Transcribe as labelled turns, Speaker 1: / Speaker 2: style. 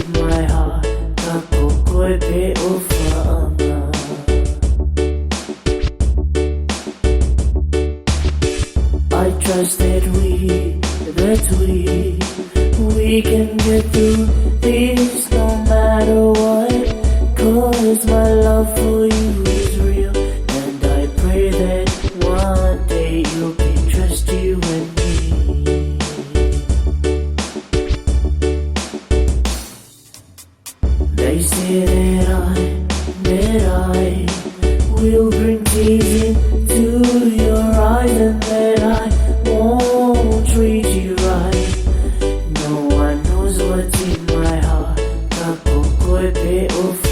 Speaker 1: in my heart, ako ko'y beufama. I trust that we can get through this no matter what, 'cause my love for you is real, and I pray that one day you can trust you and me. They say that I will bring tears into your eyes, and that I won't treat you right. No one knows what's in my heart, ako ko'y beufama.